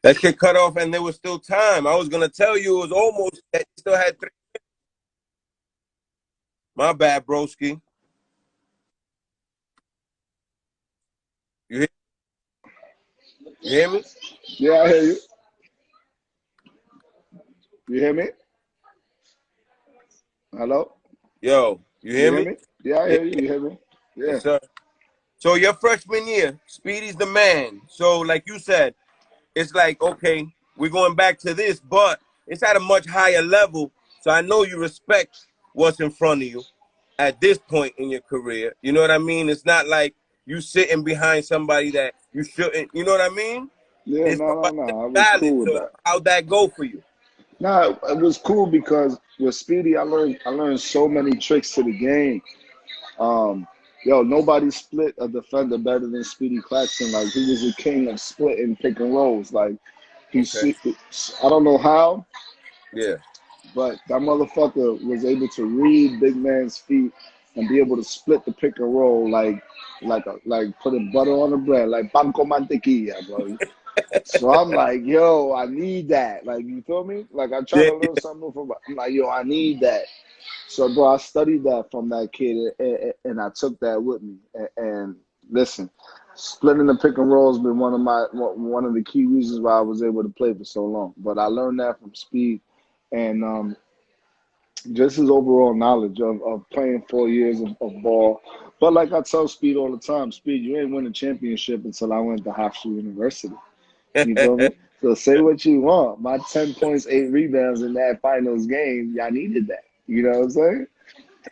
That shit cut off, and there was still time. I was gonna tell you it was almost that you still had 3. My bad, broski. You hear, you hear me? Yeah, I hear you. You hear me? Hello? Yo, you You hear hear me? me? Yeah, I Yeah, hear you. You hear me? Yeah. yes, sir. So your freshman year, Speedy's the man. So like you said, it's like, okay, we're going back to this, but it's at a much higher level. So I know you respect what's in front of you at this point in your career. You know what I mean? It's not like you sitting behind somebody that you shouldn't. You know what I mean? Yeah, It's no, no, somebody no. that's I was valid. cool with So that. how'd that go for you? No, it was cool because with Speedy, I learned so many tricks to the game. Um, nobody split a defender better than Speedy Claxton. Like he was the king of splitting pick and rolls. Like Okay. I don't know how, Yeah. but that motherfucker was able to read big man's feet and be able to split the pick and roll like putting butter on the bread, like pan con mantequilla, bro. So I'm like, yo, I need that. Like, you feel me? Like, I try Yeah. to learn something from. I'm like, yo, I need that. So, bro, I studied that from that kid, and I took that with me. And listen, splitting the pick and roll has been one of the key reasons why I was able to play for so long. But I learned that from Speed, and just his overall knowledge of playing 4 years of ball. But like I tell Speed all the time, Speed, you ain't win a championship until I went to Hofstra University. You feel me? So say what you want. My 10 points, 8 rebounds in that finals game, y'all needed that. You know what I'm saying?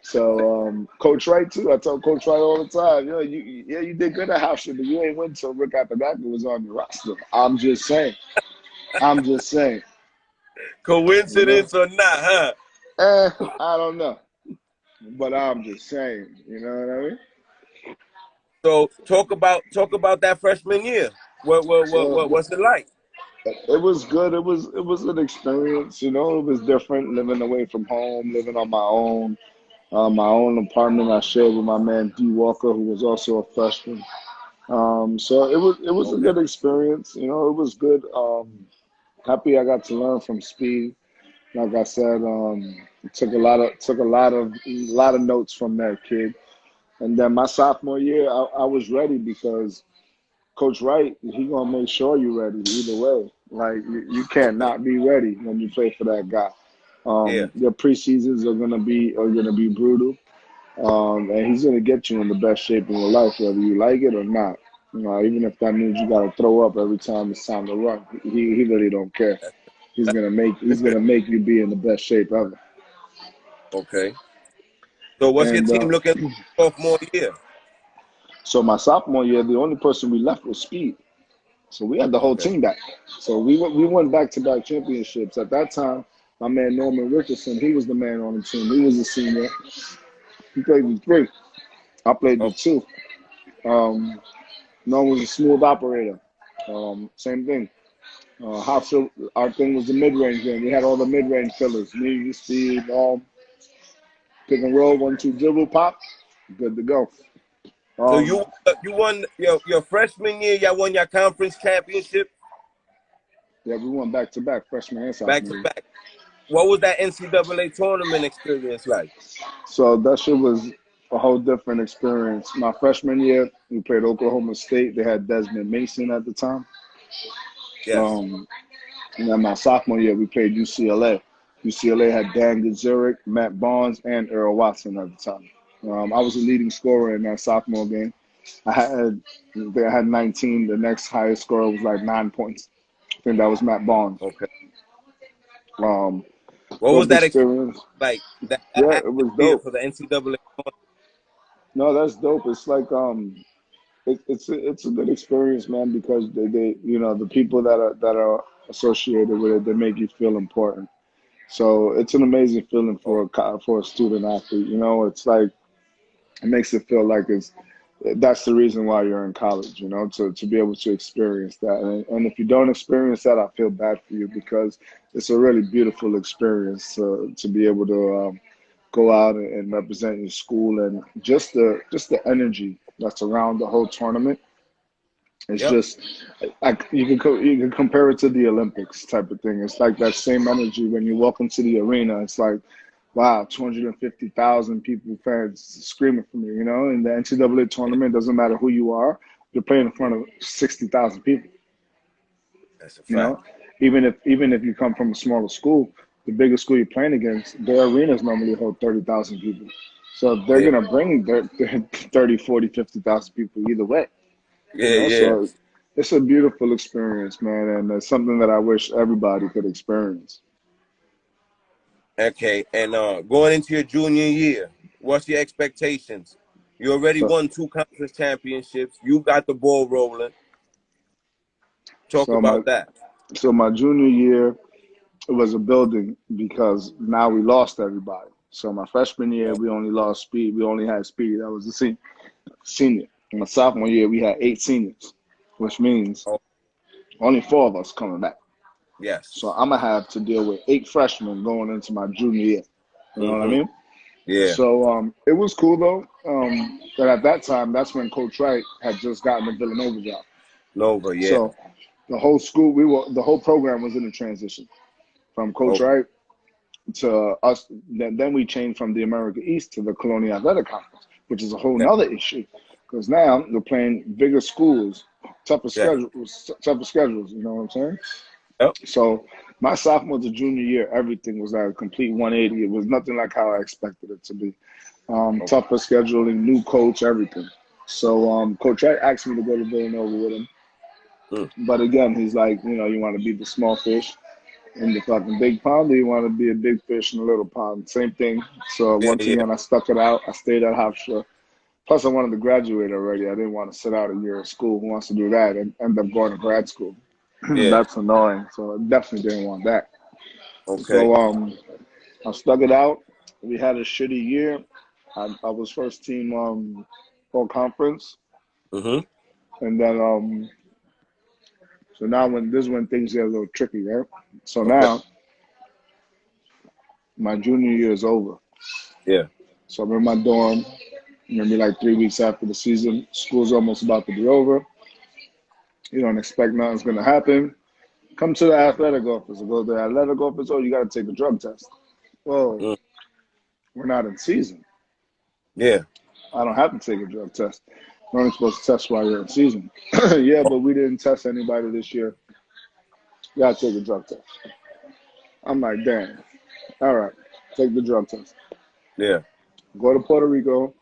So Coach Wright too. I tell Coach Wright all the time, you did good at Hofstra, but you ain't win till Rick Apodaca was on your roster. I'm just saying. I'm just saying. You know? Coincidence or not, huh? I don't know. But I'm just saying. You know what I mean? So talk about that freshman year. So What's it like? it was good. It was an experience. It was different living away from home, living on my own apartment I shared with my man D Walker, who was also a freshman. So it was a Okay. good experience. It was good. Happy I got to learn from Speed. Like I said, took a lot of notes from that kid. And then my sophomore year, I was ready because Coach Wright, he gonna make sure you're ready either way. Like you can't Okay. not be ready when you play for that guy. Yeah. Your preseasons are gonna be brutal. And he's gonna get you in the best shape in your life, whether you like it or not. Even if that means you gotta throw up every time it's time to run. He really don't care. He's gonna make you be in the best shape ever. Okay. So what's your And team looking like sophomore year? so my sophomore year, the only person we left was Speed. So we had the whole Okay. team back. So we won back-to-back championships. At that time, my man Norman Richardson, he was the man on the team. He was a senior. He played with 3. I played Oh, with 2. Um, Norman was a smooth operator. Same thing. Our thing was the mid-range game. We had all the mid-range fillers. Me, Speed, pick and roll, 1-2 dribble, pop, good to go. so Um, you won your freshman year. Y'all won your conference championship yeah, we won back-to-back freshman and back to sophomore year. back. What was that NCAA tournament experience like? So that shit was a whole different experience. My freshman year, we played Oklahoma State. They had Desmond Mason at the time. Yes. Um, and then my sophomore year, we played UCLA. UCLA had Dan Gazuric, Matt Barnes, and Earl Watson at the time. I was a leading scorer in that sophomore game. I had 19. The next highest scorer was like 9 points. I think that was Matt Barnes. Okay. Um, What was Dope that experience experience. like? That Yeah, it was atmosphere dope. for the NCAA. No, that's dope. It's like it's a good experience, man, because the people that are associated with it, they make you feel important. So it's an amazing feeling Oh, for a student athlete. It's like it makes it feel like that's the reason why you're in college. To be able to experience that. And if you don't experience that, I feel bad for you because it's a really beautiful experience to be able to go out and represent your school and just the energy that's around the whole tournament. It's Yep. just like you can compare it to the Olympics type of thing. It's like that same energy when you walk into the arena. It's like, wow, 250,000 people, fans screaming for me. You know, in the NCAA tournament, doesn't matter who you are, you're playing in front of 60,000 people. That's a You fact. know, even if you come from a smaller school, the bigger school you're playing against, their arenas normally hold 30,000 people. So they're Yeah. gonna bring their 30, 40, 50,000 people either way. You Yeah. know, Yeah. so it's a beautiful experience, man, and it's something that I wish everybody could experience. Okay. And going into your junior year, what's your expectations? You already So, won 2 conference championships. You got the ball rolling. Talk so my about that. so my junior year, it was a building because now we lost everybody. So my freshman year, Oh, we only lost Speed. We only had Speed. That was the senior. In my sophomore year, we had 8 seniors, which means oh, only 4 of us coming back. So yes. I'm gonna have to deal with 8 freshmen going into my junior year. You know what I Mm-hmm. mean? Yeah. So it was cool though. But at that time, that's when Coach Wright had just gotten the Villanova job. Nova. Yeah. So the whole school, the whole program was in a transition from Coach Okay. Wright to us. Then we changed from the America East to the Colonial Athletic Conference, which is a whole Yeah. nother issue because now they're playing bigger schools, tougher Yeah. schedules, tougher schedules. You know what I'm saying? Yep. So my sophomore to junior year, everything was at a complete 180. It was nothing like how I expected it to be. Okay. Tougher scheduling, new coach, everything. So Coach Wright asked me to go to Villanova with him. Mm. But again, he's like, you want to be the small fish in the fucking big pond, or you want to be a big fish in a little pond? Same thing. So Yeah. once Yeah. again, I stuck it out. I stayed at Hofstra. Plus, I wanted to graduate already. I didn't want to sit out a year of school. Who wants to do that and end up going to grad school? Yeah. That's annoying. So I definitely didn't want that. Okay. So I stuck it out. We had a shitty year. I was first team all conference, Mm-hmm. and then so now when this is when things get a little tricky, right? So Okay. now my junior year is over. Yeah. So I'm in my dorm. Maybe like 3 weeks after the season, school's almost about to be over. You don't expect nothing's gonna happen. Come to the athletic office. I go to the athletic office. Oh, you got to take a drug test. Well, Mm. we're not in season. Yeah. I don't have to take a drug test. We're only supposed to test while you're in season. Yeah, but we didn't test anybody this year. You got to take a drug test. I'm like, damn. All right, take the drug test. Yeah. Go to Puerto Rico.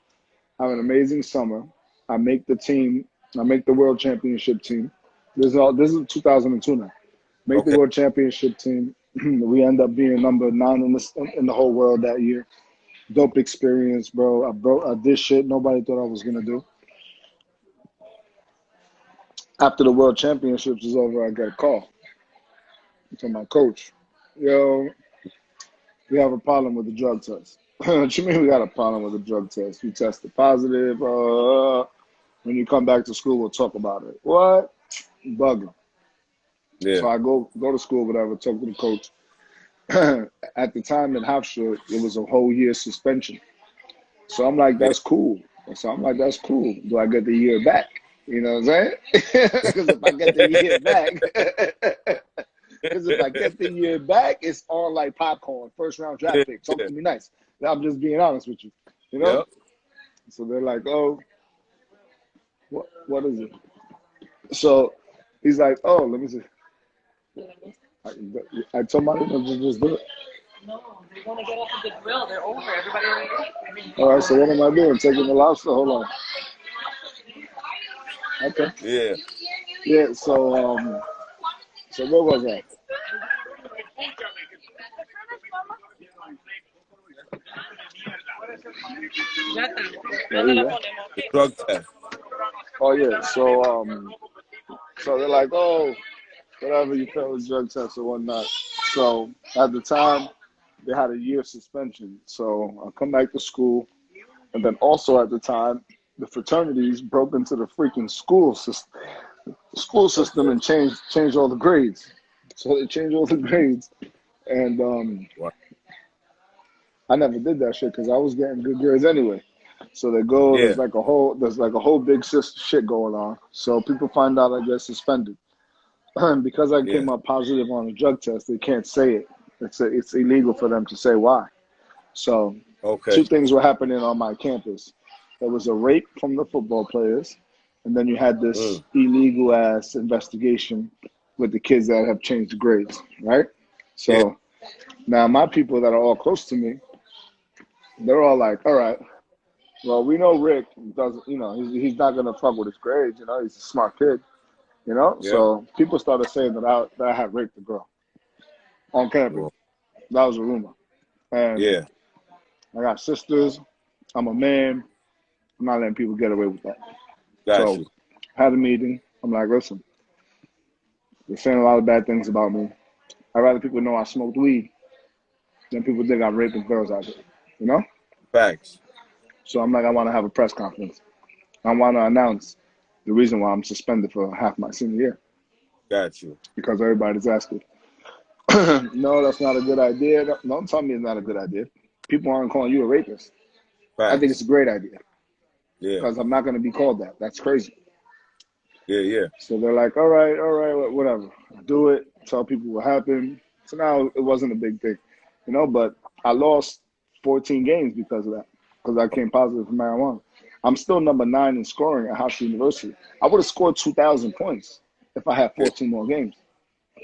Have an amazing summer. I make the team. I make the world championship team. This is 2002 now. Make the Okay. world championship team. We end up being number 9 in the whole world that year. Dope experience, bro. I did shit nobody thought I was gonna do. After the world championships is over, I got a call from my coach. Yo, we have a problem with the drug test. What you mean we got a problem with the drug test? You tested positive. When you come back to school, we'll talk about it. What? Bugging. Yeah. So I go to school, whatever, talk to the coach. At the time in Hofstra, it was a whole year suspension. So I'm like, Yeah. that's cool. So I'm like, that's cool. Do I get the year back? You know what I'm saying? Because if I get the year back, because if I get the year back, it's all like popcorn, first round Yeah. draft pick. Talk Yeah. to me nice. I'm just being honest with you. You know? Yep. So they're like, oh, what is it? So he's like, oh, let me see. I, I told my him to just do it. No, they want to get off of the grill. They're over. Everybody already ate. All right, so what am I doing? Taking the lobster? Hold on. Okay. Yeah. Yeah, so where was I? Ya está. There ¿Dónde you la go. ponemos? The drug test. Oh yeah, so they're like, oh, whatever, you failed the drug test or whatnot. So at the time, they had a year suspension. So I come back to school, and then also at the time, the fraternities broke into the freaking school system Okay. and changed all the grades. So they changed all the grades, and Wow. I never did that shit because I was getting good grades anyway. So they go. Yeah. There's like a whole big shit going on. So people find out I get suspended. Because I Yeah. came up positive on a drug test, they can't say it. It's illegal for them to say why. So Okay. two things were happening on my campus. There was a rape from the football players, and then you had this illegal ass investigation with the kids that have changed grades, right? Yeah. So now my people that are all close to me, they're all like, all right, well, we know Rick doesn't, he's not gonna fuck with his grades, he's a smart kid, Yeah. So people started saying that I had raped a girl on campus. Well, That was a rumor. And yeah. I got sisters. I'm a man. I'm not letting people get away with that. Got So you. I had a meeting. I'm like, listen, they're saying a lot of bad things about me. I'd rather people know I smoked weed than people think I'm raping girls out there, Facts. So I'm like, I want to have a press conference. I want to announce the reason why I'm suspended for half my senior year Got you. because everybody's asking. No, that's not a good idea. Don't tell me it's not a good idea. People aren't calling you a rapist. I think it's Facts. a great idea Yeah. because I'm not going to be called that. That's crazy. Yeah. Yeah. So they're like, all right, whatever. Do it. Tell people what happened. So now it wasn't a big thing, but I lost 14 games because of that, because I came positive for marijuana. I'm still number 9 in scoring at Hofstra University. I would have scored 2,000 points if I had Yeah. 14 more games.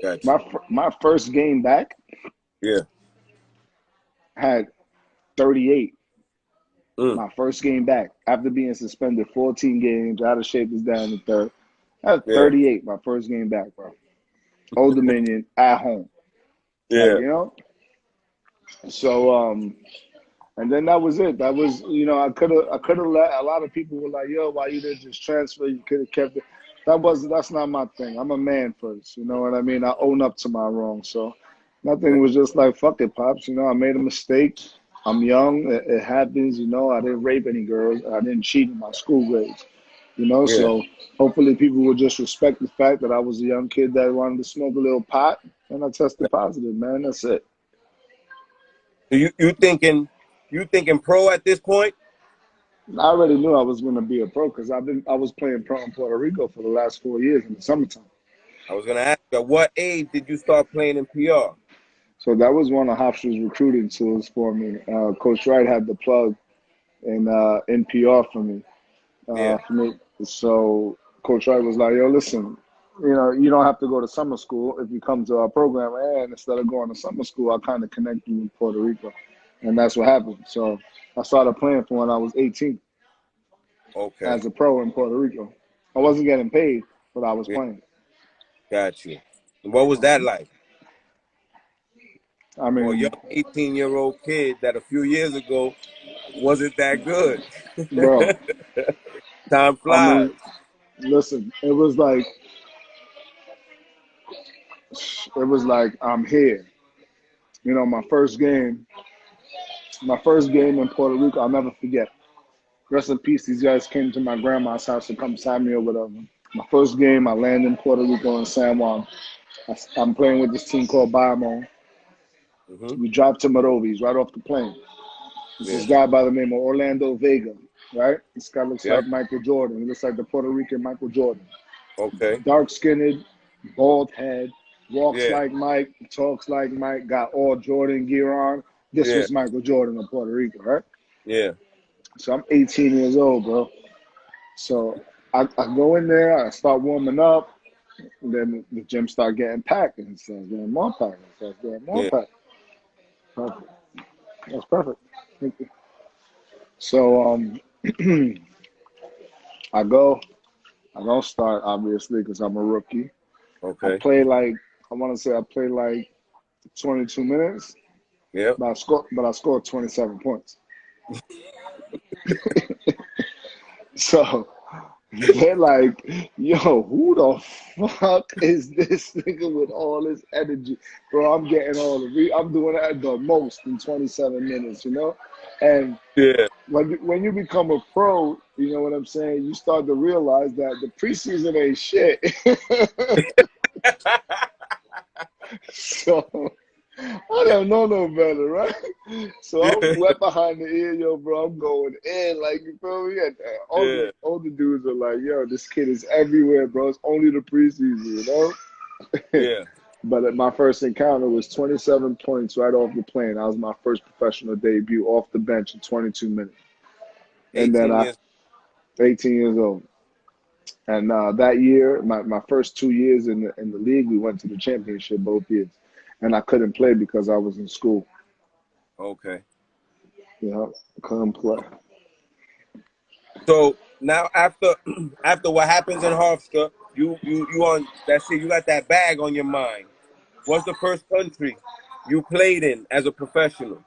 Got you. My first game back Yeah. had 38. Mm. My first game back after being suspended 14 games, out of shape is down to third. I had Yeah. 38 my first game back, bro. Old Dominion at home. Yeah. So and then that was it. That was I could have let a lot of people were like, yo, why you didn't just transfer? You could have kept it. That's not my thing. I'm a man first, you know what I mean? I own up to my wrong. So nothing was just like, fuck it, Pops. I made a mistake. I'm young. It happens, I didn't rape any girls. I didn't cheat in my school grades. Yeah. So hopefully people will just respect the fact that I was a young kid that wanted to smoke a little pot and I tested positive, man. That's it. So you thinking pro at this point? I already knew I was going to be a pro because I was playing pro in Puerto Rico for the last 4 years in the summertime. I was gonna ask you, at what age did you start playing in PR? So that was one of Hofstra's recruiting tools for me. Coach Wright had the plug in PR for me. Yeah. So Coach Wright was like, yo, listen, you don't have to go to summer school if you come to our program. And instead of going to summer school, I kind of connect you with Puerto Rico. And that's what happened. So I started playing for when I was 18 Okay. as a pro in Puerto Rico. I wasn't getting paid, but I was Yeah. playing. Got you. And what was that like I for a mean, young 18-year-old kid that a few years ago wasn't that good? bro, Time I flies. mean, listen, it was like I'm here. My first game in Puerto Rico, I'll never forget. Rest in peace. These guys came to my grandma's house to come sign me or whatever. My first game, I land in Puerto Rico in San Juan. I'm playing with this team called Bayamon. Mm-hmm. We dropped to Morovis right off the plane. This Yeah. is a guy by the name of Orlando Vega, right? This guy looks Yep. like Michael Jordan. He looks like the Puerto Rican Michael Jordan. Okay. Dark-skinned, bald head, walks Yeah. like Mike, talks like Mike, got all Jordan gear on. This Yeah. was Michael Jordan of Puerto Rico, right? Yeah. So I'm 18 years old, bro. So I go in there, I start warming up, and then the gym start getting packed, and it starts getting more packed, it starts getting more Yeah. packed. Perfect. That's perfect. Thank you. So I go. I don't start obviously because I'm a rookie. I Okay. play like I want to say I play like 22 minutes, Yep. but I scored 27 points. So they're like, yo, who the fuck is this nigga with all this energy? Bro, I'm getting I'm doing it at the most in 27 minutes, And Yeah. when you become a pro, you know what I'm saying? You start to realize that the preseason ain't shit. So I don't know no better, right? So I'm Yeah, wet behind the ear, yo, bro. I'm going in, like, you feel me? And yeah, all the dudes are like, yo, this kid is everywhere, bro. It's only the preseason, you know? yeah. But at my first encounter was 27 points right off the plane. That was my first professional debut off the bench in 22 minutes. And then 18 years. 18 years old. And that year, my first 2 years in the league, we went to the championship both years. And I couldn't play because I was in school. Okay. You know, couldn't play. So now after after what happens in Hofstra, you on that's it. You got that bag on your mind. What's the first country you played in as a professional?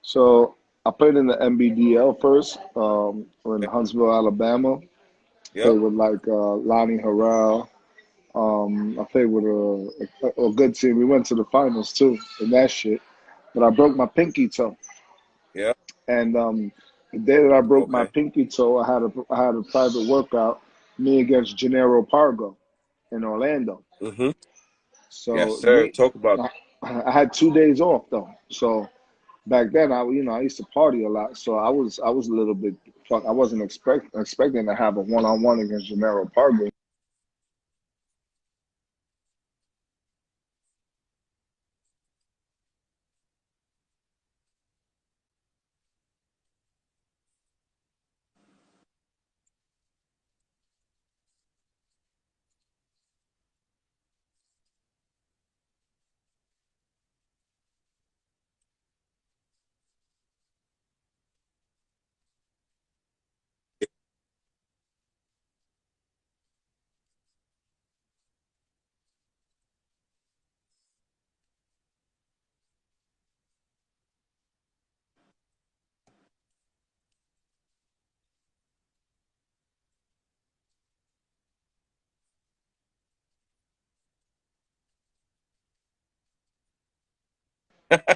So I played in the NBDL first, in Yep. Huntsville, Alabama. Yep. Played with like Lonnie Harrell. I played with a good team. We went to the finals too in that shit. But I broke my pinky toe. Yep. And the day that I broke my Okay. pinky toe, I had a private workout, me against Gennaro Pargo in Orlando. Mm-hmm. Yes, So sir. Talk about I had 2 days off though. So back then, I used to party a lot. So I was a little bit fuck. I wasn't expecting to have a one-on-one against Gennaro Pargo.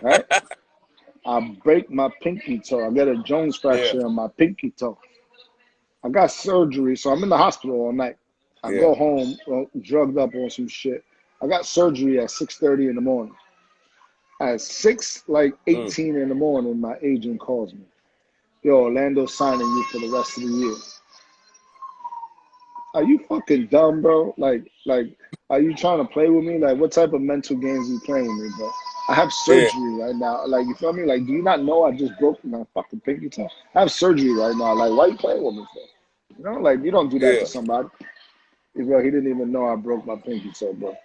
Right? I break my pinky toe. I get a Jones yeah. fracture on my pinky toe. I got surgery, so I'm in the hospital all night. I Yeah. go home, drugged up on some shit. I got surgery at 6:30 in the morning. At six, like Mm. 18 in the morning, my agent calls me. Yo, Orlando's signing you for the rest of the year. Are you fucking dumb, bro? Like, are you trying to play with me? Like, what type of mental games you playing with me, bro? I have Yeah. surgery right now. Like, you feel me? Like, do you not know I just broke my fucking pinky toe? I have surgery right now. Like, why you playing with me for? You know, like, you don't do that Yeah. to somebody. Bro, he didn't even know I broke my pinky toe, bro.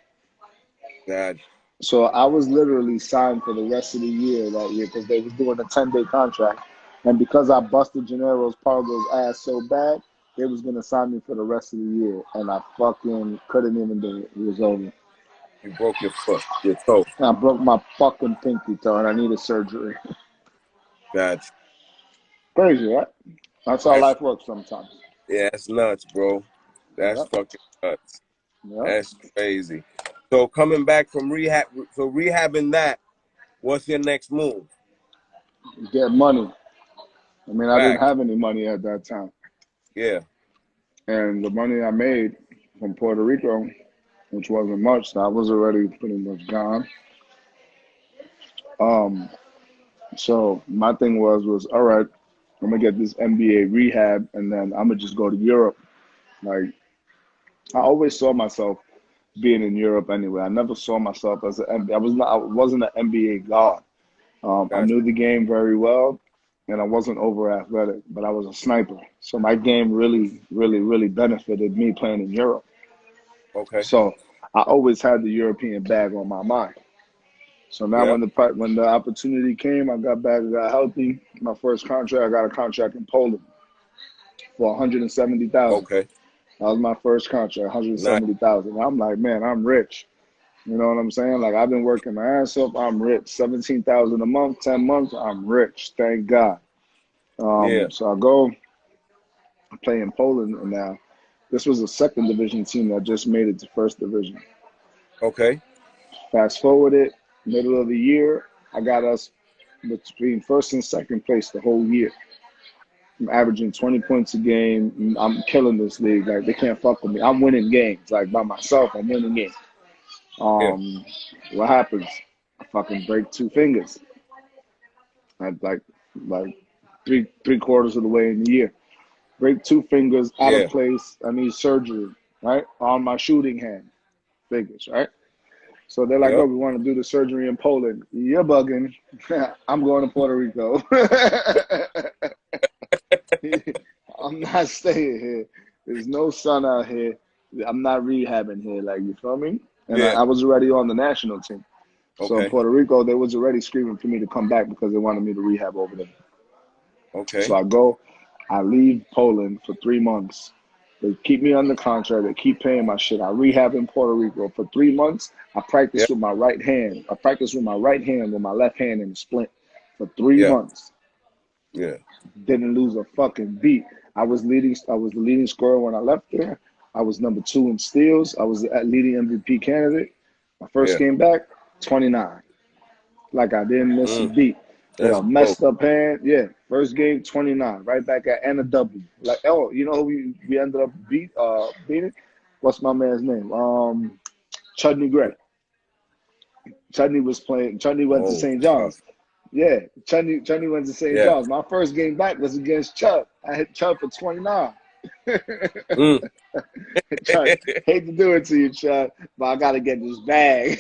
God. So I was literally signed for the rest of the year that year because they was doing a 10-day contract. And because I busted Gennaro's Pargo's ass so bad, they was going to sign me for the rest of the year. And I fucking couldn't even do it. It was over. You broke your foot, your toe. And I broke my fucking pinky toe and I needed surgery. God. Crazy, right? That's how That's life works sometimes. yeah, that's nuts, bro. That's Yep, fucking nuts. yep. That's crazy. So coming back from rehab, so rehabbing that, what's your next move? Get money. I mean, I didn't Back. have any money at that time. Yeah. And the money I made from Puerto Rico, which wasn't much, so I was already pretty much gone. Um, so my thing was all right, I'm gonna get this NBA rehab, and then I'm gonna just go to Europe. Like I always saw myself being in Europe anyway. I never saw myself as I wasn't an NBA god. I Gotcha. knew the game very well, and I wasn't over athletic, but I was a sniper. So my game really, really, really benefited me playing in Europe. Okay. So I always had the European bag on my mind. So now Yep. when the opportunity came, I got back, I got healthy. My first contract, I got a contract in Poland for 170,000. Okay. That was my first contract, Nice. 170,000. I'm like, man, I'm rich. You know what I'm saying? Like I've been working my ass off. I'm rich. 17,000 a month, 10 months. I'm rich. Thank God. Yeah. So I go play in Poland now. This was a second division team that just made it to first division. Okay. Fast forward it, middle of the year, I got us between first and second place the whole year. I'm averaging 20 points a game. I'm killing this league. Like they can't fuck with me. I'm winning games. Like by myself, I'm winning games. Yeah. Um, what happens? fucking break 2 fingers. At like three quarters of the way in the year. Break 2 fingers out Yeah. of place. I need surgery, right? On my shooting hand fingers, right? So they're like, oh, Yep. we want to do the surgery in Poland. You're bugging. I'm going to Puerto Rico. I'm not staying here. There's no sun out here. I'm not rehabbing here. Like, you feel me? And Yeah. I was already on the national team. So in Okay. Puerto Rico, they was already screaming for me to come back because they wanted me to rehab over there. Okay. So I leave Poland for 3 months. They keep me under contract. They keep paying my shit. I rehab in Puerto Rico for 3 months. I practice Yep. with my right hand. I practice with my right hand with my left hand in the splint for 3 Yeah. months. Yeah. Didn't lose a fucking beat. I was the leading scorer when I left there. I was number 2 in steals. I was the leading MVP candidate. My first Yeah. game back, 29. Like I didn't miss a beat. With That's a dope. messed up hand, yeah. First game, 29, right back at and a W. Like, oh, you know who we ended up beating? What's my man's name? Chudney Gray. Chudney was playing. Chudney went to Oh, St. tough. John's. Yeah, Chudney went to St. Yeah. John's. My first game back was against Chud. I hit Chud for 29. Mm. Chud, hate to do it to you, Chud, but I gotta get this bag.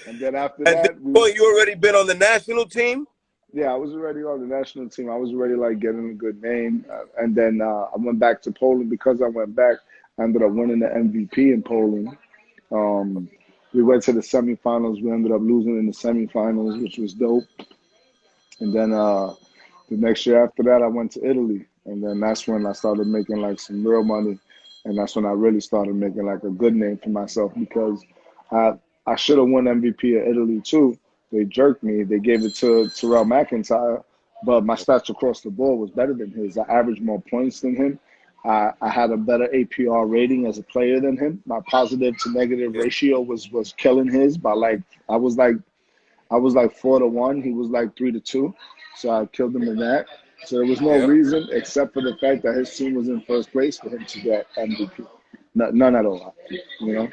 And then after At this that, point, you already been on the national team? yeah, I was already on the national team. I was already like getting a good name. And then I went back to Poland. Because I went back, I ended up winning the MVP in Poland. We went to the semifinals. We ended up losing in the semifinals, which was dope. And then the next year after that, I went to Italy. And then that's when I started making like some real money. And that's when I really started making like a good name for myself, because I should have won MVP at Italy too. They jerked me. They gave it to Terrell McIntyre, but my stats across the board was better than his. I averaged more points than him. I had a better APR rating as a player than him. My positive to negative Yeah. ratio was killing his by like I was like 4-1. He was like 3-2. So I killed him in that. So there was no Yeah. reason except for the fact that his team was in first place for him to get MVP. None at all, you know.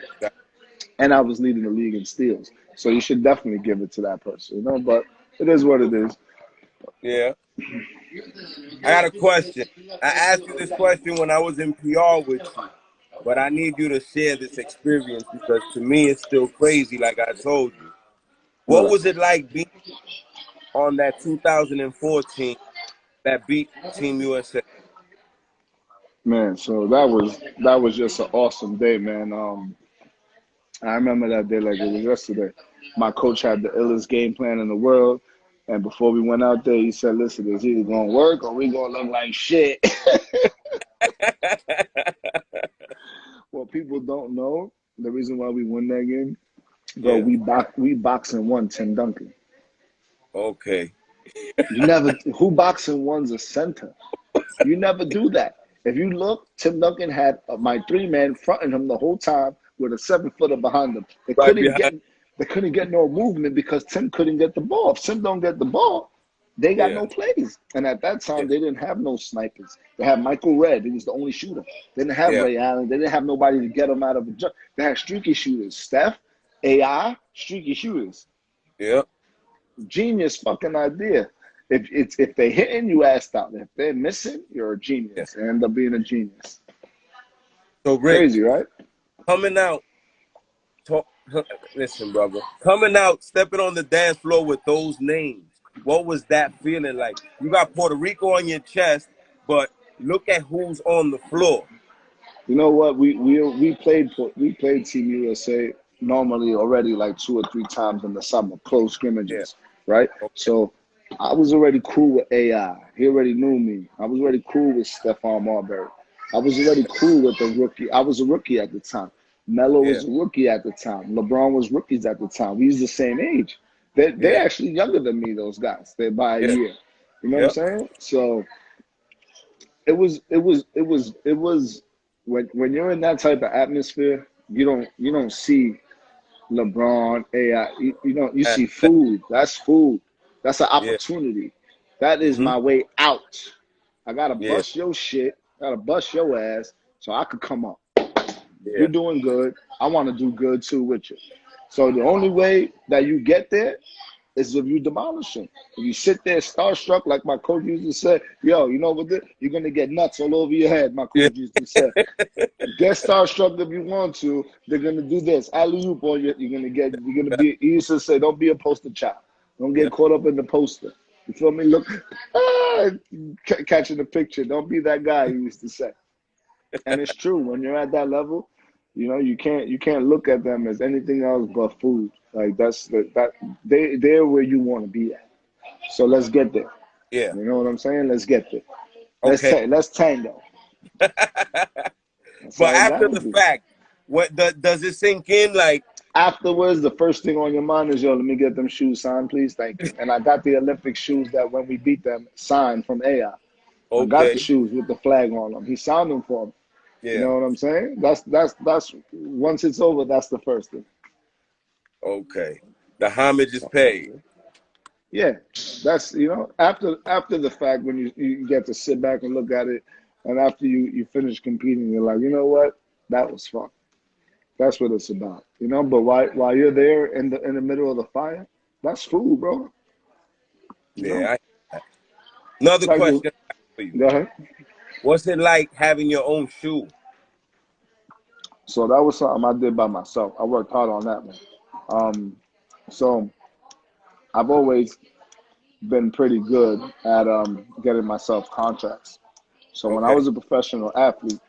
And I was leading the league in steals. So you should definitely give it to that person, you know. But it is what it is. Yeah. I got a question. I asked you this question when I was in PR with you, but I need you to share this experience because to me it's still crazy, like I told you. What Right. was it like being on that 2014 that beat Team USA? Man, so that was just an awesome day, man. I remember that day like it was yesterday. My coach had the illest game plan in the world. And before we went out there, he said, listen, it's either going to work or we going to look like shit. What people don't know, the reason why we won that game, bro, Yeah. we boxed and won Tim Duncan. Okay. You never, who boxed and won's a center? You never do that. If you look, Tim Duncan had my 3-man fronting him the whole time with a 7-footer behind him. Right behind. They couldn't get no movement because Tim couldn't get the ball. If Tim don't get the ball, they got Yeah. no plays. And at that time, Yeah. they didn't have no snipers. They had Michael Redd. He was the only shooter. They didn't have Yeah. Ray Allen. They didn't have nobody to get them out of a jump. They had streaky shooters. Steph, AI, streaky shooters. Yeah. Genius fucking idea. If they hitting, you assed out. If they're missing, you're a Yeah. genius. And end up being a genius. So Rick, Crazy, right? coming out, talk, listen, brother, coming out, stepping on the dance floor with those names. What was that feeling like? You got Puerto Rico on your chest, but look at who's on the floor. You know what? We played Team USA normally already like 2 or 3 times in the summer, close Yeah. scrimmages, right? Okay. So I was already cool with AI. He already knew me. I was already cool with Stephon Marbury. I was already cool with the rookie. I was a rookie at the time. Melo Yeah. was a rookie at the time. LeBron was rookies at the time. We was the same age. They're Yeah. actually younger than me, those guys. They're by a Yeah. year. You know Yeah. what I'm saying? So it was when you're in that type of atmosphere, you don't see LeBron, AI. You see food. That's food. That's an Yeah. opportunity. That is Mm-hmm. my way out. I gotta Yeah. bust your shit. I gotta bust your ass so I could come up. You're Yeah. doing good. I want to do good too with you. So the only way that you get there is if you demolish them. If you sit there starstruck, like my coach used to say, yo, you know what? You're gonna get nuts all over your head. My Yeah. coach used to say, get starstruck if you want to. They're gonna do this. Alley oop on you. You're gonna be. He used to say, don't be a poster child. Don't Yeah. get caught up in the poster. You feel me? Look, catching the picture. Don't be that guy. He used to say, and it's true. When you're at that level, you know you can't look at them as anything else but food. Like they're where you want to be at. So let's get there. Yeah. You know what I'm saying? Let's get there. Okay. Let's tango. That's But how it after gotta the be. fact, what does it sink in? Like, Afterwards, the first thing on your mind is, yo, let me get them shoes signed, please. Thank you. And I got the Olympic shoes that when we beat them, signed from AI. I got the okay, shoes with the flag on them. He signed them for me. You yeah, know what I'm saying? That's once it's over, that's the first thing. okay. The homage is So, paid. yeah, that's after the fact when you get to sit back and look at it, and after you finish competing, you're like, you know what, that was fun. That's what it's about, you know. But while you're there in the middle of the fire, that's food, bro. You know, Yeah. Another like question for you. go ahead. What's it like having your own shoe? So that was something I did by myself. I worked hard on that one. So I've always been pretty good at getting myself contracts. So when I Okay, was a professional athlete,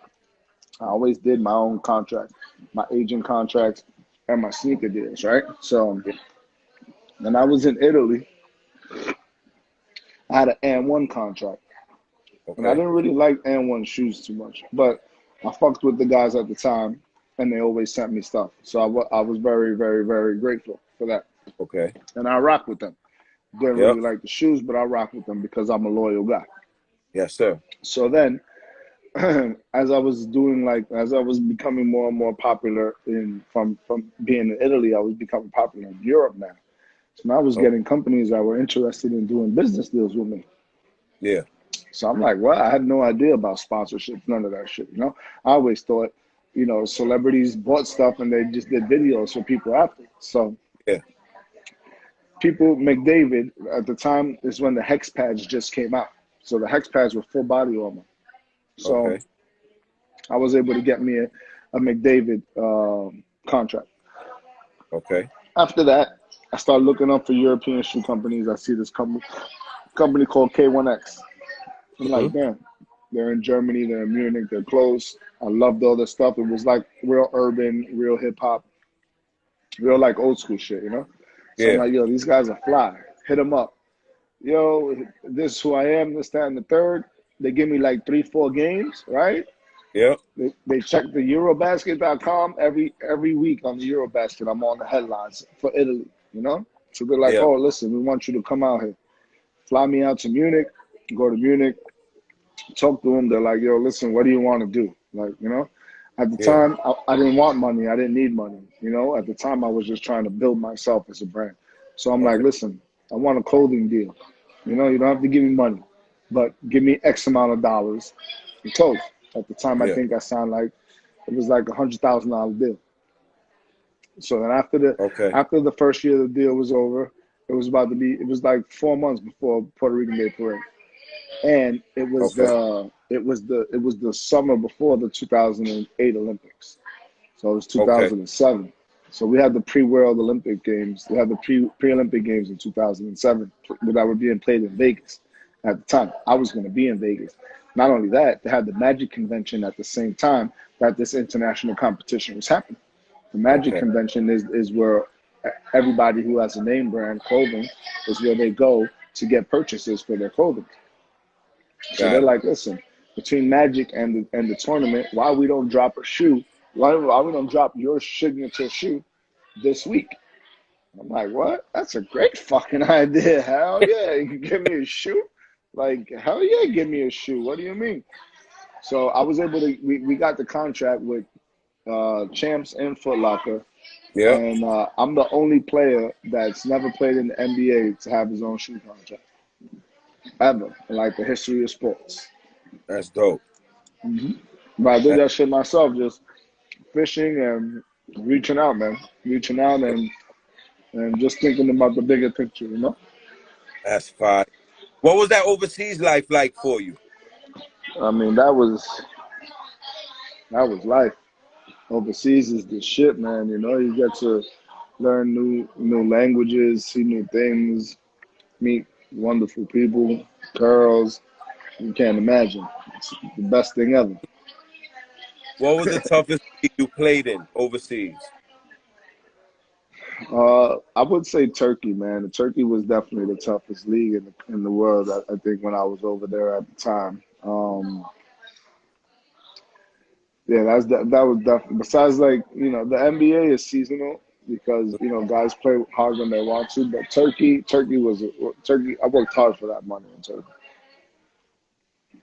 I always did my own contract, my agent contracts, and my sneaker deals, right? So yeah, when I was in Italy, I had an N1 contract. And I okay, didn't really like N1 shoes too much, but I fucked with the guys at the time, and they always sent me stuff. So I was very, very, very grateful for that. okay. And I rock with them. Didn't Yep. really like the shoes, but I rock with them because I'm a loyal guy. Yes, sir. So then, as I was becoming more and more popular from being in Italy, I was becoming popular in Europe now. So now I was Oh, getting companies that were interested in doing business deals with me. yeah, So I'm like, well, I had no idea about sponsorships, none of that shit, you know? I always thought, celebrities bought stuff and they just did videos for people after. So yeah. McDavid, at the time is when the Hex pads just came out. So the Hex pads were full body armor. So Okay, I was able to get me a McDavid contract. okay. After that, I started looking up for European shoe companies. I see this company called K1X. I'm Hmm. like, damn, they're in Germany, they're in Munich, they're close. I loved all the stuff. It was like real urban, real hip hop, real like old school shit, you know? So I'm Yeah, like, yo, these guys are fly. Hit them up. Yo, this is who I am, this, that, and the third. They give me like 3-4 games, right? yep, They check the Eurobasket.com every week on the Eurobasket. I'm on the headlines for Italy, you know? So they're like, yeah, oh, listen, we want you to come out here. Fly me out to Munich, go to Munich, talk to them. They're like, yo, listen, what do you want to do? Like, you know, at the yeah, time, I didn't want money. I didn't need money. You know, at the time, I was just trying to build myself as a brand. So I'm like, okay, listen, I want a clothing deal. You know, you don't have to give me money, but give me X amount of dollars in clothes. At the time, I yeah, think I sound like it was like $100,000 deal. So then okay, after the first year the deal was over, it was like 4 months before Puerto Rican Day Parade. And okay, it was the summer before the 2008 Olympics. So it was okay, 2007. So we had the pre-World Olympic Games. We had the pre-Olympic Games in 2007 that were being played in Vegas at the time. I was going to be in Vegas. Not only that, they had the Magic Convention at the same time that this international competition was happening. The Magic okay. Convention is where everybody who has a name brand clothing is where they go to get purchases for their clothing. So they're Got it. like, listen, between Magic and the tournament, why we don't drop a shoe? Why we don't drop your signature shoe this week? I'm like, what? That's a great fucking idea. Hell yeah, you can give me a shoe? Like, hell yeah, give me a shoe. What do you mean? So I was able to, we got the contract with Champs and Foot Locker. Yep. And I'm the only player that's never played in the NBA to have his own shoe contract. Ever. In like the history of sports. That's dope. But I did That, that shit myself, just fishing and reaching out, man. Reaching out and just thinking about the bigger picture, you know? That's fine. What was that overseas life like for you? I mean, that was life. Overseas is the shit, man. You know, you get to learn new languages, see new things, meet wonderful people, girls. You can't imagine. It's the best thing ever. What was the toughest league you played in overseas? I would say Turkey, man. Turkey was definitely the toughest league in the world. I think when I was over there at the time. Yeah, that was definitely. Besides, like the NBA is seasonal because guys play hard when they want to. But Turkey. I worked hard for that money in Turkey.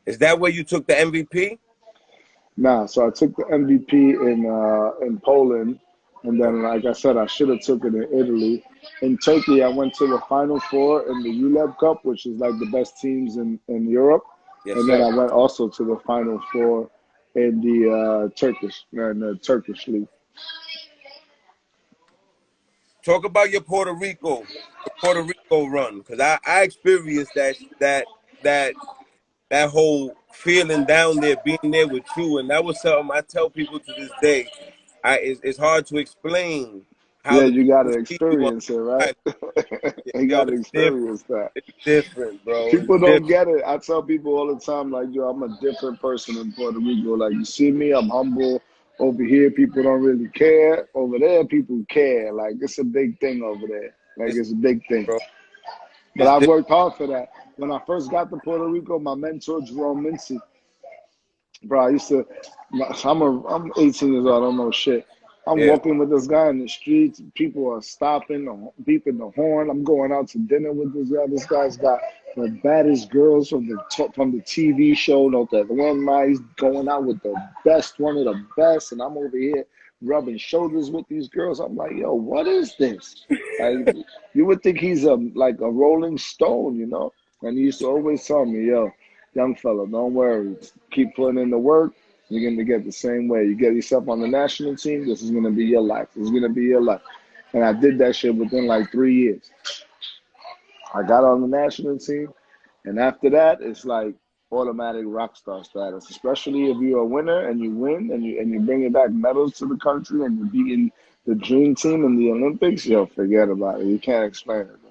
Is that where you took the MVP? Nah, so I took the MVP in Poland, and then Okay. like I said, I should have took it in Italy. In Turkey, I went to the Final Four in the ULEB Cup, which is like the best teams in Europe, Yes, and then sir. I went also to the Final Four in the Turkish league. Talk about your Puerto Rico run, because I experienced that that whole feeling down there, being there with you, and that was something I tell people to this day. It's hard to explain how Yeah, the you got people to see you on experience it, the right? island. You Yo, got to it's different. experience that. It's different, bro. It's People don't different. get it. I tell people all the time, like, yo, I'm a different person in Puerto Rico. Like, you see me, I'm humble. Over here, people don't really care. Over there, people care. Like, it's a big thing over there. Like, It's it's a big thing. bro. But It's I different. worked hard for that. When I first got to Puerto Rico, my mentor, Jerome Mincy, bro, I used to. I'm 18 years old. I don't know shit. I'm Yeah. walking with this guy in the streets. People are stopping, beeping the horn. I'm going out to dinner with this guy. This guy's got the baddest girls from the TV show. No, the one guy he's going out with the best, one of the best, and I'm over here rubbing shoulders with these girls. I'm like, yo, what is this? Like, you would think he's like a Rolling Stone, you know? And he used to always tell me, yo, young fella, don't worry. Keep putting in the work. You're going to get the same way. You get yourself on the national team, this is going to be your life. This is going to be your life. And I did that shit within like 3 years. I got on the national team. And after that, it's like automatic rock star status, especially if you're a winner and you win and you bringing back medals to the country and you're beating the dream team in the Olympics. Yo, forget about it. You can't explain it, bro.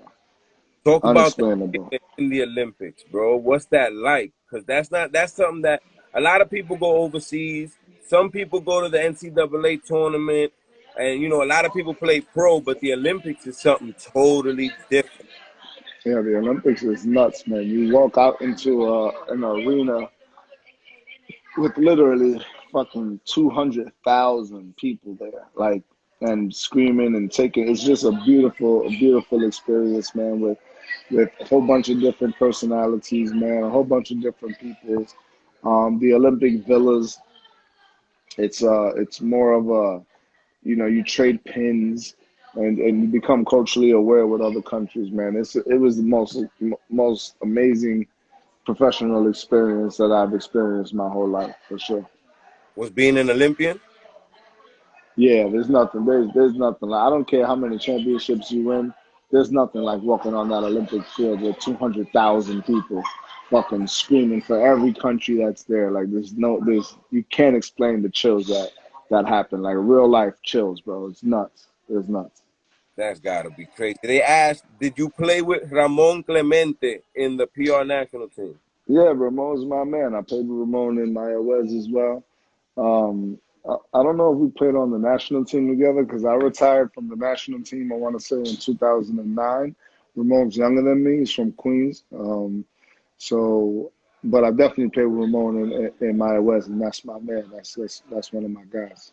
Talk about Unexplainable. in the Olympics, bro. What's that like? Because that's something that a lot of people go overseas. Some people go to the NCAA tournament, and a lot of people play pro. But the Olympics is something totally different. Yeah, the Olympics is nuts, man. You walk out into an arena with literally fucking 200,000 people there, like, and screaming and taking. It's just a beautiful experience, man. With a whole bunch of different personalities, man. A whole bunch of different people. The Olympic villas. It's more of a you trade pins and you become culturally aware with other countries, man. It was the most amazing professional experience that I've experienced my whole life, for sure. Was being an Olympian. Yeah, there's nothing. There's nothing. Like, I don't care how many championships you win. There's nothing like walking on that Olympic field with 200,000 people fucking screaming for every country that's there. Like you can't explain the chills that happen. Like real life chills, bro. It's nuts. It's nuts. That's gotta be crazy. They asked, "Did you play with Ramon Clemente in the PR national team?" Yeah, Ramon's my man. I played with Ramon in my West as well. I don't know if we played on the national team together because I retired from the national team, I want to say in 2009. Ramon's younger than me. He's from Queens. But I definitely played with Ramon in my West, and that's my man. That's one of my guys.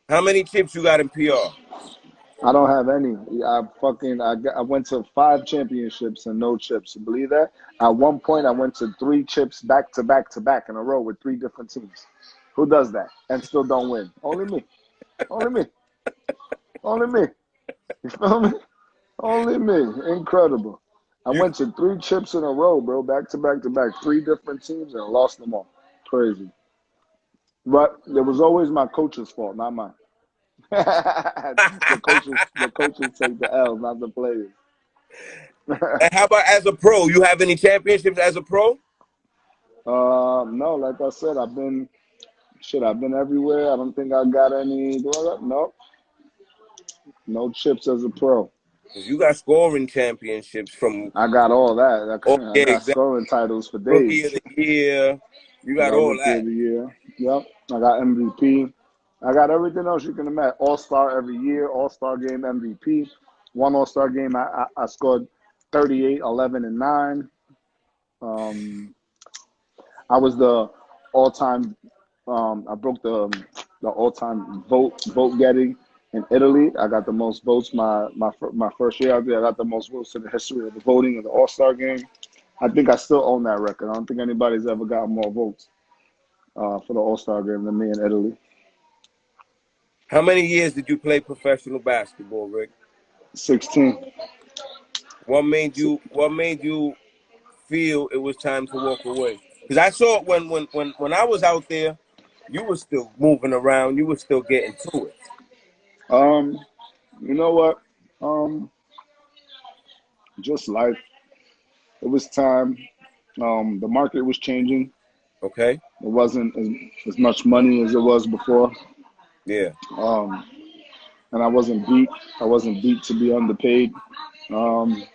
How many chips you got in PR? I don't have any. I went to 5 championships and no chips. You believe that? At one point, I went to 3 chips back to back to back in a row with 3 different teams. Who does that and still don't win? Only me. Only me. Only me. You feel me? Only me. Incredible. I You went to 3 chips in a row, bro, back to back to back, 3 different teams and lost them all. Crazy. But it was always my coach's fault, not mine. The coaches take the L, not the players. And how about as a pro? You have any championships as a pro? No, like I said, I've been everywhere. I don't think I got any. No, no chips as a pro. Because you got scoring championships from. I got all that. Oh I yeah, got exactly. scoring titles for Rookie of days. the year. You I got got all Rookie that. of the Year. Yep. I got MVP. I got everything else you can imagine. All-Star every year. All-Star game MVP. One All-Star game, I scored 38, 11, and 9. I was the all-time. I broke the all-time vote getting in Italy. I got the most votes my first year out there. I got the most votes in the history of the voting of the All-Star game. I think I still own that record. I don't think anybody's ever got more votes for the All-Star game than me in Italy. How many years did you play professional basketball, Rick? 16. What made you feel it was time to walk away? Because I saw it when I was out there, you were still moving around, you were still getting to it. You know what? Just life. It was time. The market was changing. Okay. It wasn't as much money as it was before. Yeah. And I wasn't beat. I wasn't beat to be underpaid. And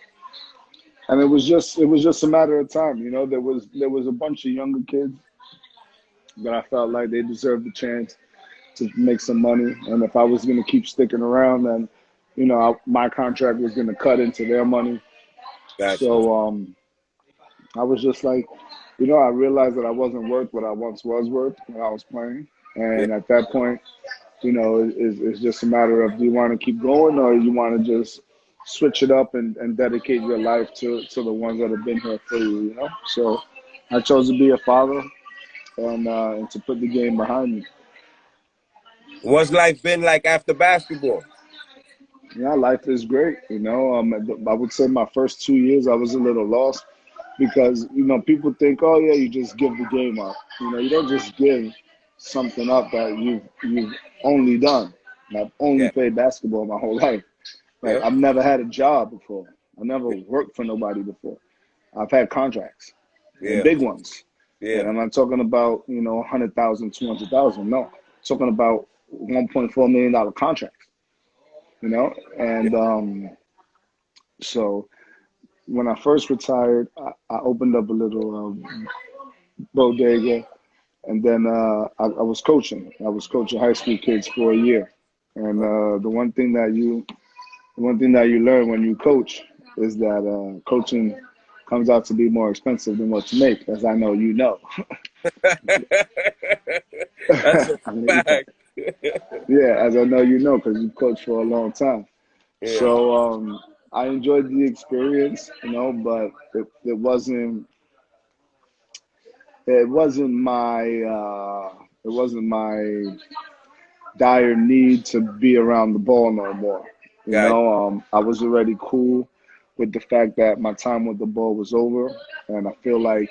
it was just a matter of time. You know, there was a bunch of younger kids that I felt like they deserved the chance to make some money. And if I was going to keep sticking around, then, you know, my contract was going to cut into their money. Gotcha. So I was just like, you know, I realized that I wasn't worth what I once was worth when I was playing. And at that point, you know, it's just a matter of, do you want to keep going, or you want to just switch it up and dedicate your life to the ones that have been here for you, you know? So I chose to be a father and to put the game behind me. What's life been like after basketball? Yeah, life is great, you know. I would say my first 2 years I was a little lost because, you know, people think, oh yeah, you just give the game up. You know, you don't just give something up that you've only done. And I've only played basketball my whole life. Like, I've never had a job before. I never worked for nobody before. I've had contracts, and big ones. And I'm not talking about, you know, 100,000, 200,000. No, I'm talking about $1.4 million contracts. You know, and so when I first retired, I opened up a little bodega, and then I was coaching. I was coaching high school kids for a year, and the one thing that you learn when you coach is that coaching comes out to be more expensive than what you make, as I know you know. That's a I mean, fact. yeah, as I know you know, because you coached for a long time. Yeah. So I enjoyed the experience, you know, but it wasn't my dire need to be around the ball no more. You Gotcha. know, I was already cool with the fact that my time with the ball was over, and I feel like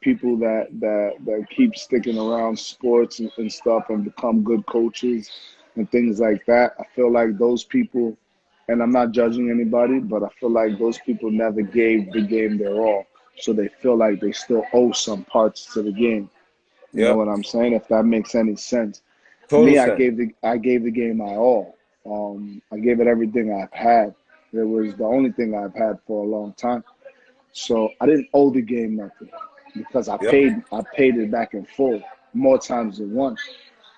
people that keep sticking around sports and stuff and become good coaches and things like that, I feel like those people, and I'm not judging anybody, but I feel like those people never gave the game their all. So they feel like they still owe some parts to the game. You know Yep. what I'm saying? If that makes any sense. Total Me, I sense. gave the game my all. I gave it everything I've had. It was the only thing I've had for a long time. So I didn't owe the game nothing because I Yep. paid it back in full more times than once.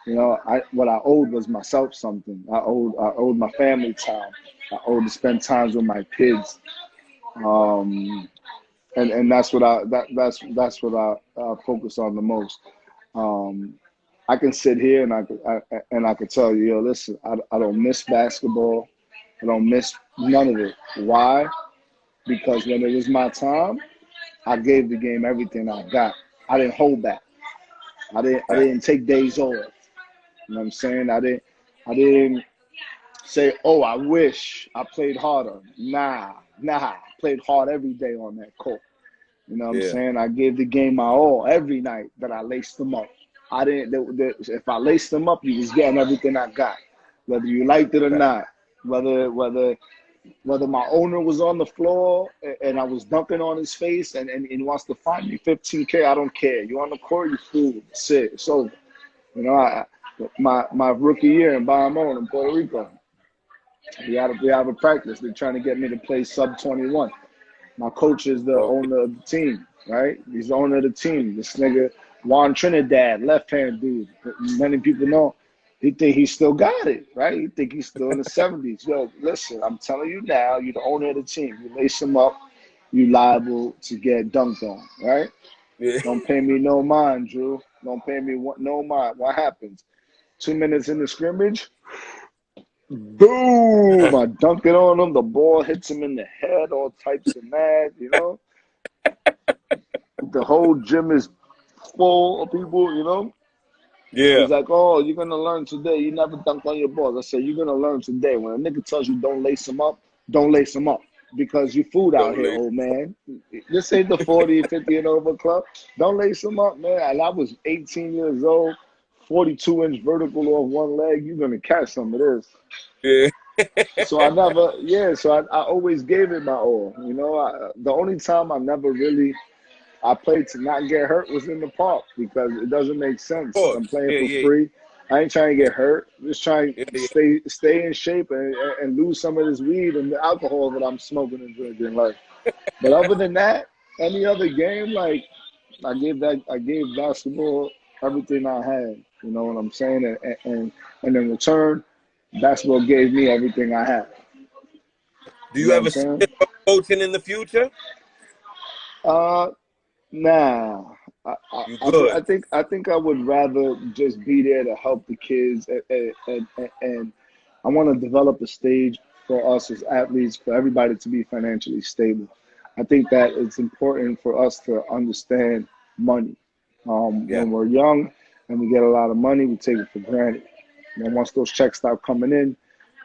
You know, what I owed was myself something. I owed my family time. I owed to spend times with my kids. And that's what that's what I focus on the most. I can sit here and I can tell you, yo, listen, I don't miss basketball. I don't miss none of it. Why? Because when it was my time, I gave the game everything I got. I didn't hold back. I didn't take days off. You know what I'm saying? I didn't say, oh, I wish I played harder. Nah. I played hard every day on that court. You know what I'm Yeah. saying? I gave the game my all every night that I laced them up. I didn't. If I laced them up, you was getting everything I got, whether you liked it or not. Whether my owner was on the floor and I was dunking on his face and he wants to fine me $15K, I don't care. You on the court, you fool. That's it. It's over. You know, my rookie year in Bayamon in Puerto Rico, we have a practice. They're trying to get me to play sub 21. My coach is the owner of the team, right? He's the owner of the team. This nigga Juan Trinidad, left hand dude. Many people know. He think he still got it, right? He think he's still in the 70s. Yo, listen, I'm telling you now, you're the owner of the team. You lace him up, you liable to get dunked on, right? Yeah. Don't pay me no mind, Drew. Don't pay me no mind. What happens? 2 minutes in the scrimmage, boom! I dunk it on him. The ball hits him in the head, all types of mad, you know? The whole gym is full of people, you know? Yeah. He's like, oh, you're going to learn today. You never dunked on your balls. I said, you're going to learn today. When a nigga tells you don't lace him up, don't lace him up. Because you food out here, old man. This ain't the 40, 50 and over club. Don't lace him up, man. And I was 18 years old, 42-inch vertical off one leg. You're going to catch some of this. Yeah. So I always gave it my all. You know, the only time I played to not get hurt was in the park because it doesn't make sense. I'm playing for free. I ain't trying to get hurt. I'm just trying to stay in shape and lose some of this weed and the alcohol that I'm smoking and drinking. Like, but other than that, any other game, like I gave basketball everything I had. You know what I'm saying? And in return, basketball gave me everything I had. Do you ever see yourself coaching in the future? Nah, I think I would rather just be there to help the kids, and I want to develop a stage for us as athletes, for everybody to be financially stable. I think that it's important for us to understand money. When we're young and we get a lot of money, we take it for granted. And once those checks start coming in,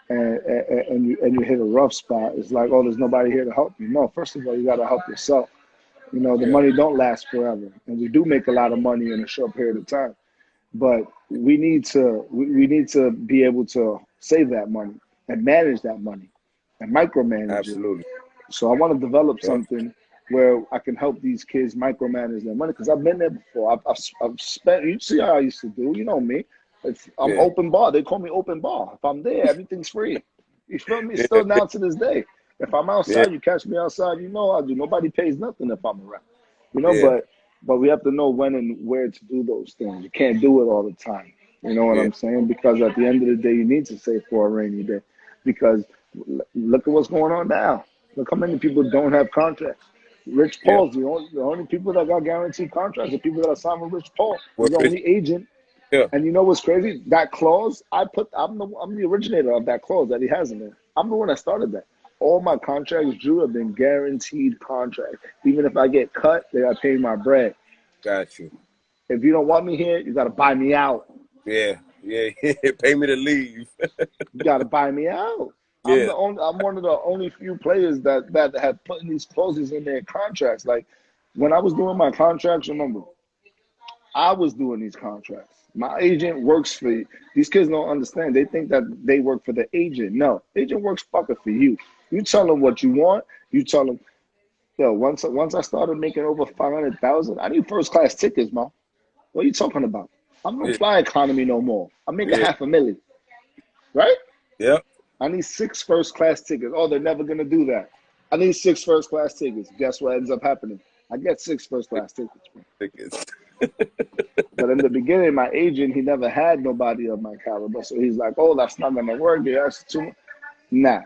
and you hit a rough spot, it's like, oh, there's nobody here to help you. No, first of all, you got to help yourself. You know, the money don't last forever, and we do make a lot of money in a short period of time. But we need to be able to save that money and manage that money and micromanage it. So I want to develop something where I can help these kids micromanage their money because I've been there before. I've spent. You see how I used to do. You know me. I'm open bar. They call me open bar. If I'm there, everything's free. You feel me? Still now to this day. If I'm outside, you catch me outside, you know I do. Nobody pays nothing if I'm around. You know, but we have to know when and where to do those things. You can't do it all the time. You know what I'm saying? Because at the end of the day, you need to save for a rainy day. Because look at what's going on now. Look how many people don't have contracts. Rich Paul's the only people that got guaranteed contracts are people that are signed with Rich Paul. He's the only agent. And you know what's crazy? That clause, I'm the originator of that clause that he has in there. I'm the one that started that. All my contracts, Drew, have been guaranteed contracts. Even if I get cut, they got to pay my bread. Got you. If you don't want me here, you got to buy me out. Yeah. Pay me to leave. You got to buy me out. I'm one of the only few players that have put these clauses in their contracts. Like when I was doing my contracts, remember, I was doing these contracts. My agent works for you. These kids don't understand. They think that they work for the agent. No, agent works fucking for you. You tell them what you want. You tell them, yo, once I started making over 500,000, I need first class tickets, man. What are you talking about? I'm no fly economy no more. I'm making $500,000, right? Yep. I need 6 first class tickets. Oh, they're never gonna do that. I need 6 first class tickets. Guess what ends up happening? I get 6 first class tickets, bro. But in the beginning, my agent, he never had nobody of my caliber. So he's like, oh, that's not gonna work. That's too much. Nah.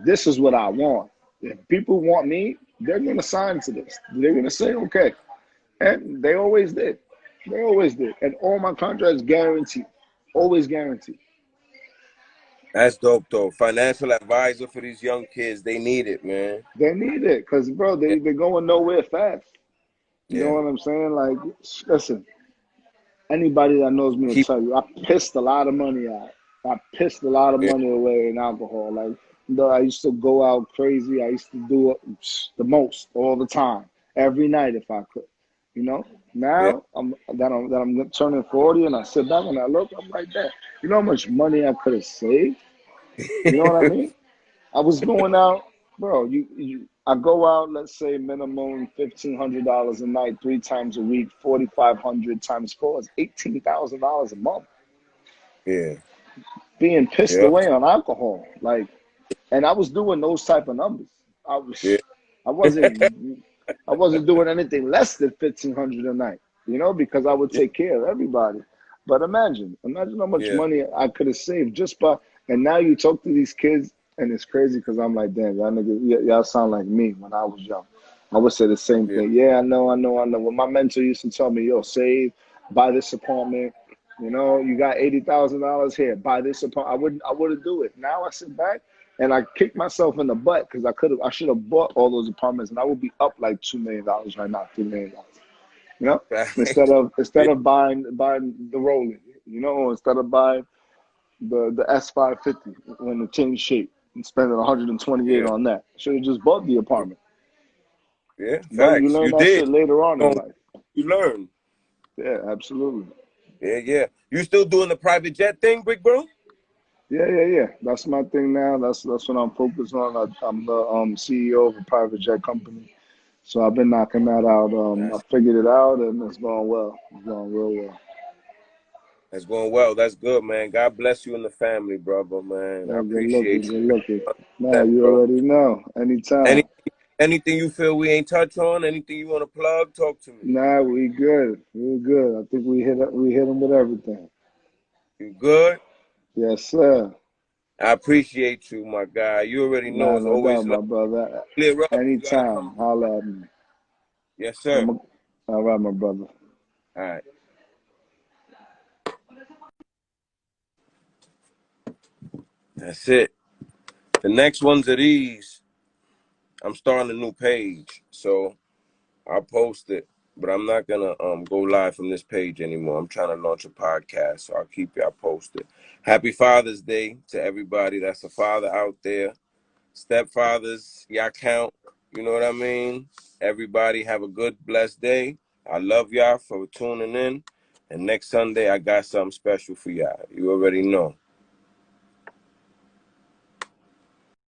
This is what I want. If people want me, they're going to sign to this. They're going to say, okay. And they always did. They always did. And all my contracts guaranteed. Always guaranteed. That's dope, though. Financial advisor for these young kids. They need it, man. They need it because, bro, they're going nowhere fast. You know what I'm saying? Like, listen, anybody that knows me will tell you, I pissed a lot of money out. I pissed a lot of money away in alcohol. Like, I used to go out crazy. I used to do it the most all the time, every night if I could, you know. Yeah. Now I'm turning 40, and I sit back and I look. I'm like that. You know how much money I could have saved? You know what I mean? I was going out, bro. I go out. Let's say minimum $1,500 a night, 3 times a week. 4,500 times four is $18,000 a month. Yeah. Being pissed Yeah. away on alcohol, like, and I was doing those type of numbers. I Yeah. was, I wasn't, I wasn't doing anything less than 1,500 a night. You know, because I would Yeah. take care of everybody. But imagine how much Yeah. money I could have saved just by. And now you talk to these kids, and it's crazy because I'm like, damn, y'all niggas, y'all sound like me when I was young. I would say the same Yeah. thing. Yeah, I know. When my mentor used to tell me, yo, save, buy this apartment. You know, you got $80,000 here. Buy this apartment. I wouldn't do it. Now I sit back and I kick myself in the butt because I should have bought all those apartments, and I would be up like $2 million right now, $3 million. You know, instead Facts. of Yeah. buying the Rolex, you know, instead of buying the S550 when it changed shape and spending 128 Yeah. on that. Should have just bought the apartment. Yeah. But you Facts. learn You that did. shit later on in So life. you learn. Yeah, absolutely. Yeah. Yeah. You still doing the private jet thing, big bro? Yeah. That's my thing now. That's what I'm focused on. I'm the CEO of a private jet company. So I've been knocking that out. I That's figured it out, and it's going well. It's going real well. that's going well. That's good, man. God bless you and the family, brother, man. I Hey, good looking, appreciate you. good looking. Nah, 100%, you bro. already know. Anytime. Any anything you feel we ain't touch on, anything you want to plug, talk to me. Nah, we good. We good. I think we hit them with everything. You good? Yes, sir. I appreciate you, my guy. You already know Nah, it's no doubt, always love. my brother. Clear up. You gotta Anytime, come through. holla at me. Yes, sir. All right, my brother. All right. That's it. The next ones are these. I'm starting a new page, so I'll post it, but I'm not gonna go live from this page anymore. I'm trying to launch a podcast, so I'll keep y'all posted. Happy Father's Day to everybody that's a father out there. Stepfathers, y'all count. You know what I mean? Everybody have a good, blessed day. I love y'all for tuning in. And next Sunday, I got something special for y'all. You already know.